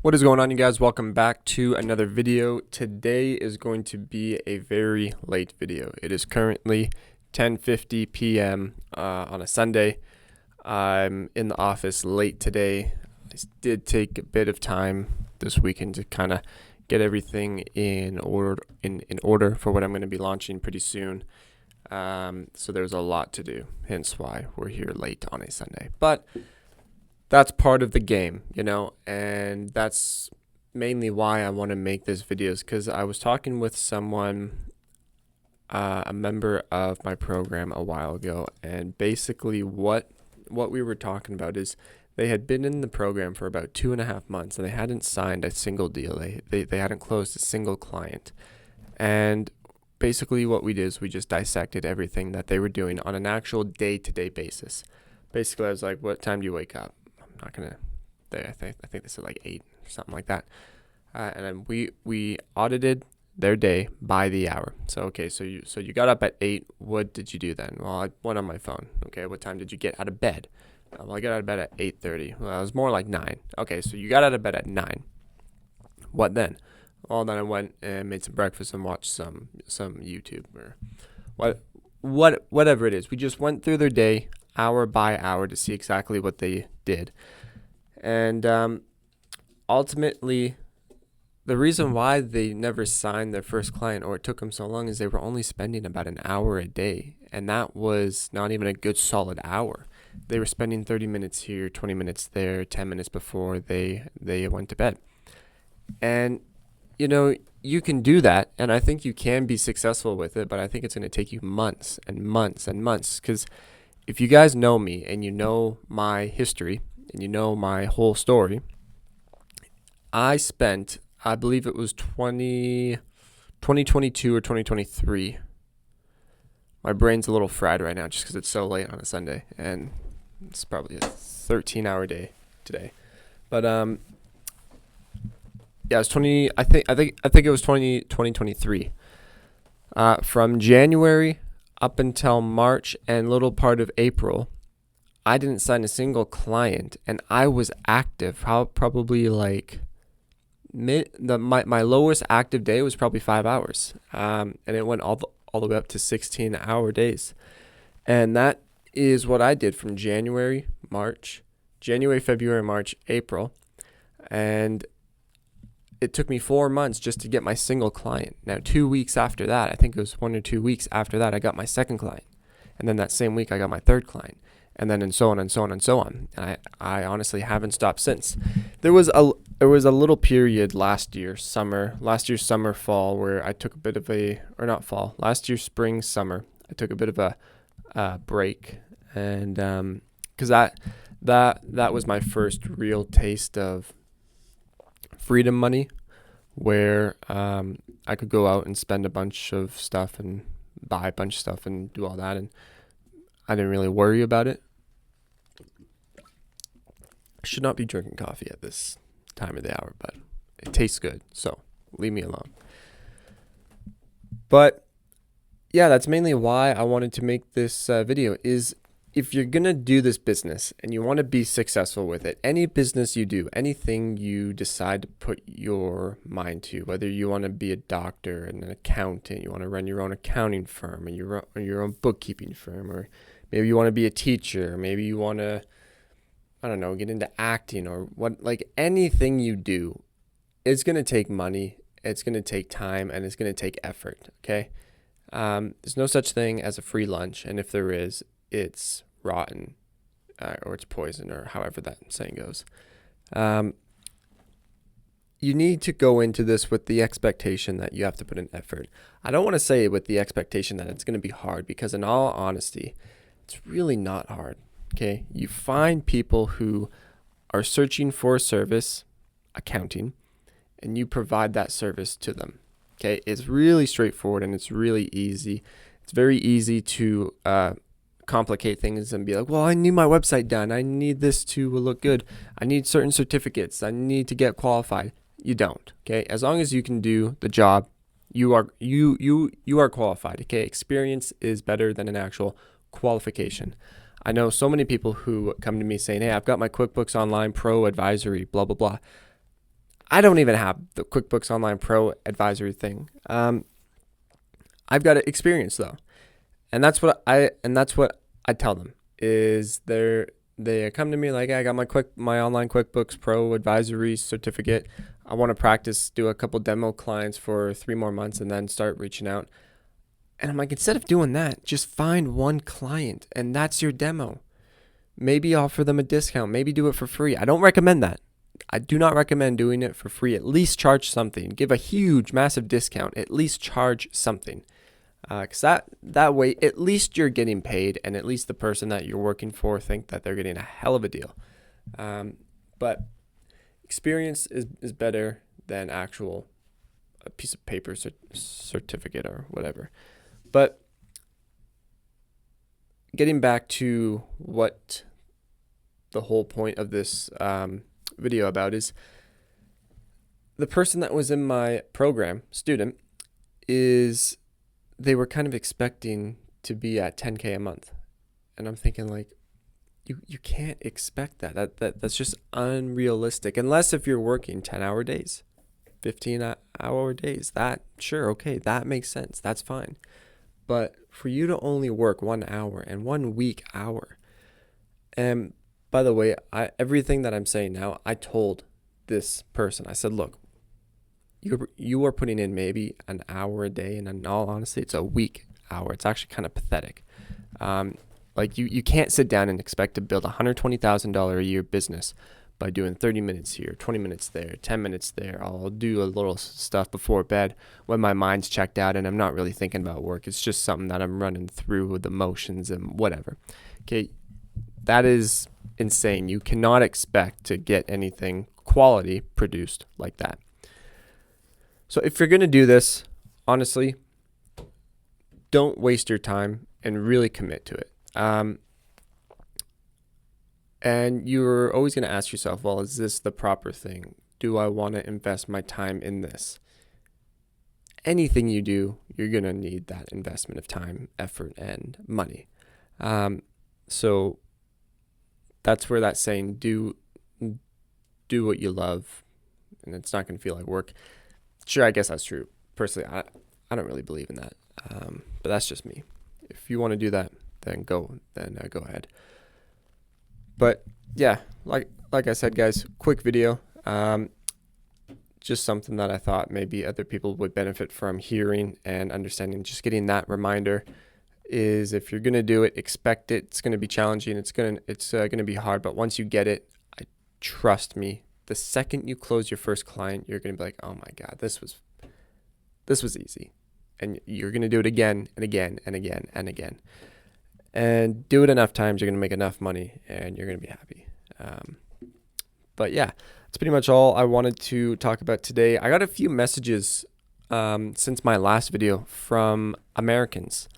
What is going on, you guys? Welcome back to another video. Today is going to be a very late video. It is currently 10:50 p.m. On a Sunday. I'm in the office late today. I did take a bit of time this weekend to kind of get everything in order for what I'm going to be launching pretty soon. So there's a lot to do, hence why we're here late on a Sunday. But that's part of the game, and that's mainly why I want to make this videos, because I was talking with someone, a member of my program a while ago, and basically what we were talking about is they had been in the program for about 2.5 months and they hadn't signed a single deal. They hadn't closed a single client. And basically what we did is we just dissected everything that they were doing on an actual day-to-day basis. Basically, I was like, what time do you wake up? Not gonna. I think they said like 8 or something like that. And then we audited their day by the hour. So okay, so you got up at 8. What did you do then? Well, I went on my phone. Okay, what time did you get out of bed? Well, I got out of bed at 8:30. Well, it was more like 9. Okay, so you got out of bed at 9. What then? Well, then I went and made some breakfast and watched some YouTube or whatever it is. We just went through their day hour by hour to see exactly what they did. And ultimately, the reason why they never signed their first client, or it took them so long, is they were only spending about an hour a day. And that was not even a good solid hour. They were spending 30 minutes here, 20 minutes there, 10 minutes before they went to bed. And, you can do that, and I think you can be successful with it, but I think it's going to take you months and months and months, because if you guys know me and you know my history and you know my whole story, I spent, I believe it was 2022 or 2023. My brain's a little fried right now just because it's so late on a Sunday, and it's probably a 13-hour day today. But yeah, it was I think it was 2023. From January up until March and little part of April, I didn't sign a single client, and I was active. Probably like my lowest active day was probably 5 hours, and it went all the way up to 16-hour days, and that is what I did from January, February, March, April, and it took me 4 months just to get my single client. Now, 2 weeks after that, I think it was 1 or 2 weeks after that, I got my second client. And then that same week, I got my third client. And then and so on and so on and so on. And I honestly haven't stopped since. There was a little period last year's summer, fall, where I took a bit of last year's spring, summer, I took a bit of a break. And because that was my first real taste of freedom money, where I could go out and spend a bunch of stuff and buy a bunch of stuff and do all that, and I didn't really worry about it. I should not be drinking coffee at this time of the hour, but it tastes good, so leave me alone. But yeah, that's mainly why I wanted to make this video. Is if you're going to do this business and you want to be successful with it, any business you do, anything you decide to put your mind to, whether you want to be a doctor and an accountant, you want to run your own accounting firm and your own bookkeeping firm, or maybe you want to be a teacher, maybe you want to, I don't know, get into acting, or anything you do, it's going to take money, it's going to take time, and it's going to take effort, okay? There's no such thing as a free lunch, and if there is, it's rotten, or it's poison, or however that saying goes. You need to go into this with the expectation that you have to put in effort. I don't want to say with the expectation that it's going to be hard, because in all honesty, it's really not hard. Okay, you find people who are searching for a service, accounting, and you provide that service to them. Okay, it's really straightforward and it's really easy. It's very easy to complicate things and be like, well, I need my website done, I need this to look good, I need certain certificates, I need to get qualified. You don't. Okay, as long as you can do the job, you are qualified. Okay, experience is better than an actual qualification. I know so many people who come to me saying, hey, I've got my QuickBooks Online Pro advisory, blah blah blah. I don't even have the QuickBooks Online Pro advisory thing. I've got experience though, and that's what I tell them is they come to me like, I got my online QuickBooks Pro advisory certificate. I want to practice, do a couple demo clients for 3 more months, and then start reaching out. And I'm like, instead of doing that, just find one client, and that's your demo. Maybe offer them a discount. Maybe do it for free. I don't recommend that. I do not recommend doing it for free. At least charge something. Give a huge, massive discount. At least charge something. Because that way, at least you're getting paid, and at least the person that you're working for think that they're getting a hell of a deal. But experience is better than a piece of paper certificate or whatever. But getting back to what the whole point of this video about is, the person that was in my program, student, they were kind of expecting to be at 10K a month. And I'm thinking like, you can't expect that. That's just unrealistic. Unless if you're working 10-hour days, 15-hour days, that makes sense. That's fine. But for you to only work 1 hour and 1 week hour, and by the way, everything that I'm saying now, I told this person, I said, look, you are putting in maybe an hour a day, and in all honesty, it's a week hour. It's actually kind of pathetic. Like you can't sit down and expect to build $120,000 a year business by doing 30 minutes here, 20 minutes there, 10 minutes there. I'll do a little stuff before bed when my mind's checked out and I'm not really thinking about work. It's just something that I'm running through with the motions and whatever. Okay, that is insane. You cannot expect to get anything quality produced like that. So if you're going to do this, honestly, don't waste your time and really commit to it. And you're always going to ask yourself, well, is this the proper thing? Do I want to invest my time in this? Anything you do, you're going to need that investment of time, effort, and money. So that's where that saying, do what you love, and it's not going to feel like work. Sure, I guess that's true. Personally, I don't really believe in that. But that's just me. If you want to do that, then go ahead. But yeah, like I said, guys, quick video. Just something that I thought maybe other people would benefit from hearing and understanding. Just getting that reminder is, if you're gonna do it, expect it. It's gonna be challenging. It's gonna be hard. But once you get it, trust me, the second you close your first client, you're gonna be like, oh my God, this was easy. And you're going to do it again and again and again and again. And do it enough times, you're going to make enough money and you're going to be happy. But yeah, that's pretty much all I wanted to talk about today. I got a few messages since my last video from Americans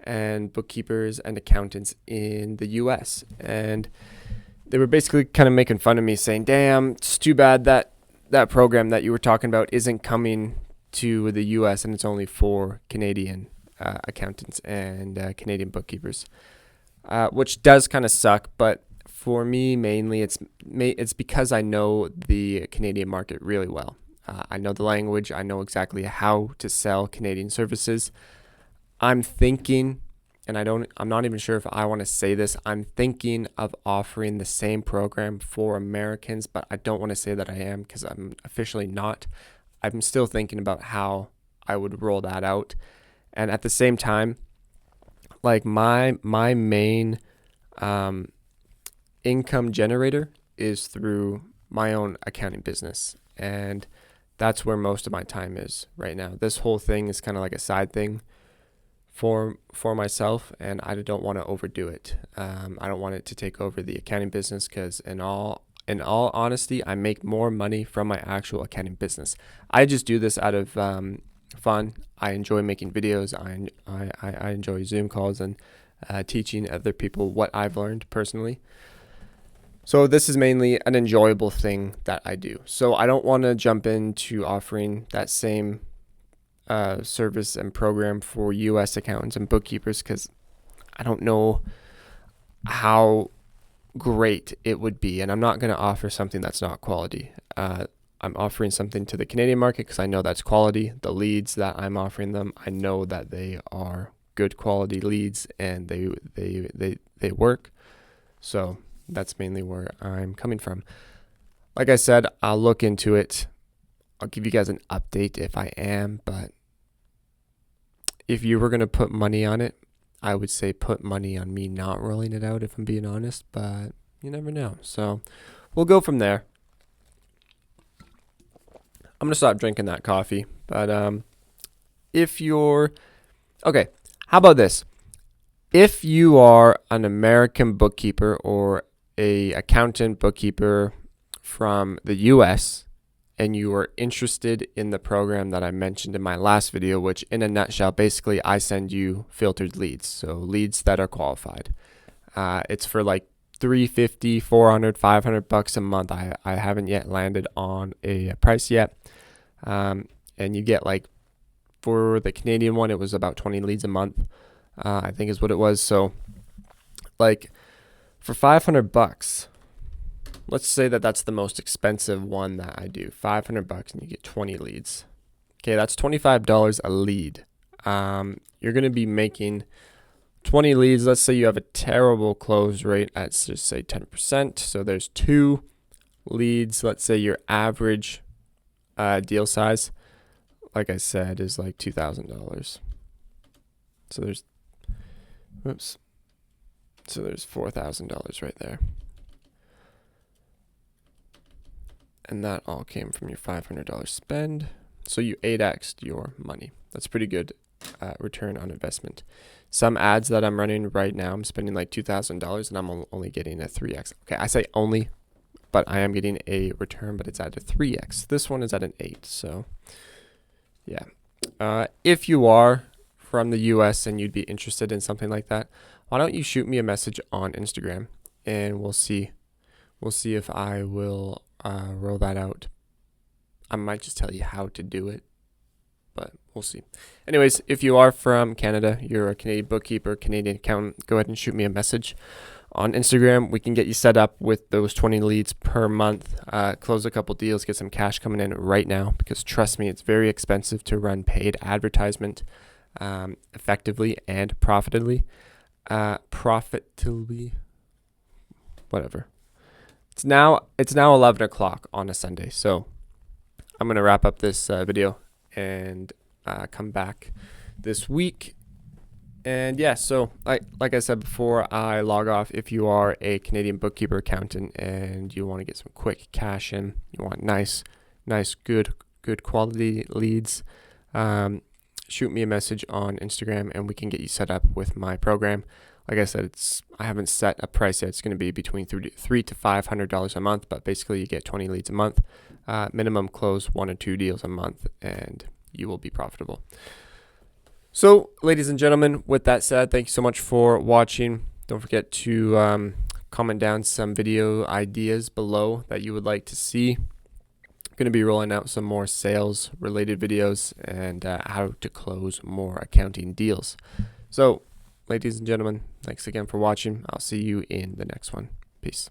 and bookkeepers and accountants in the US. And they were basically kind of making fun of me, saying, damn, it's too bad that program that you were talking about isn't coming to the US and it's only for Canadian accountants and Canadian bookkeepers, which does kind of suck. But for me, mainly it's because I know the Canadian market really well. I know the language. I know exactly how to sell Canadian services. I'm thinking, and I'm not even sure if I want to say this, I'm thinking of offering the same program for Americans, but I don't want to say that I am, because I'm officially not. I'm still thinking about how I would roll that out. And at the same time, like my main income generator is through my own accounting business. And that's where most of my time is right now. This whole thing is kind of like a side thing for myself, and I don't want to overdo it. I don't want it to take over the accounting business, because in all honesty, I make more money from my actual accounting business. I just do this out of fun. I enjoy making videos. I enjoy Zoom calls and teaching other people what I've learned personally. So this is mainly an enjoyable thing that I do. So I don't want to jump into offering that same service and program for U.S. accountants and bookkeepers, because I don't know how great it would be, and I'm not going to offer something that's not quality. I'm offering something to the Canadian market because I know that's quality. The leads that I'm offering them, I know that they are good quality leads and they work. So that's mainly where I'm coming from. Like I said, I'll look into it. I'll give you guys an update if I am, but if you were going to put money on it, I would say put money on me not rolling it out, if I'm being honest, but you never know. So we'll go from there. I'm going to stop drinking that coffee, but if you're okay, how about this? If you are an American bookkeeper or a accountant bookkeeper from the US and you are interested in the program that I mentioned in my last video, which in a nutshell, basically I send you filtered leads, so leads that are qualified. It's for like $350, $400, $500 a month. I haven't yet landed on a price yet. And you get like, for the Canadian one, it was about 20 leads a month, I think is what it was. So like for $500, let's say that that's the most expensive one that I do, $500 and you get 20 leads. Okay, that's $25 a lead. You're going to be making 20 leads. Let's say you have a terrible close rate at just say 10%. So there's 2 leads. Let's say your average deal size, like I said, is like $2,000. So there's $4,000 right there. And that all came from your $500 spend. So you 8x'd your money. That's pretty good return on investment. Some ads that I'm running right now, I'm spending like $2,000 and I'm only getting a 3x. Okay, I say only, but I am getting a return, but it's at a 3x. This one is at an 8. So yeah. If you are from the US and you'd be interested in something like that, why don't you shoot me a message on Instagram and we'll see if I will roll that out. I might just tell you how to do it, but we'll see. Anyways, if you are from Canada, you're a Canadian bookkeeper, Canadian accountant, go ahead and shoot me a message on Instagram. We can get you set up with those 20 leads per month, close a couple deals, get some cash coming in right now, because trust me, it's very expensive to run paid advertisement effectively and profitably. Whatever. It's now 11 o'clock on a Sunday, so I'm going to wrap up this video and come back this week. And yeah, so like I said before, I log off. If you are a Canadian bookkeeper accountant and you want to get some quick cash in, you want nice, good quality leads, shoot me a message on Instagram and we can get you set up with my program. Like I said, I haven't set a price yet. It's going to be between $300 to $500 a month, but basically you get 20 leads a month, minimum close 1 or 2 deals a month, and you will be profitable. So, ladies and gentlemen, with that said, thank you so much for watching. Don't forget to comment down some video ideas below that you would like to see. I'm going to be rolling out some more sales related videos and how to close more accounting deals. So, ladies and gentlemen, thanks again for watching. I'll see you in the next one. Peace.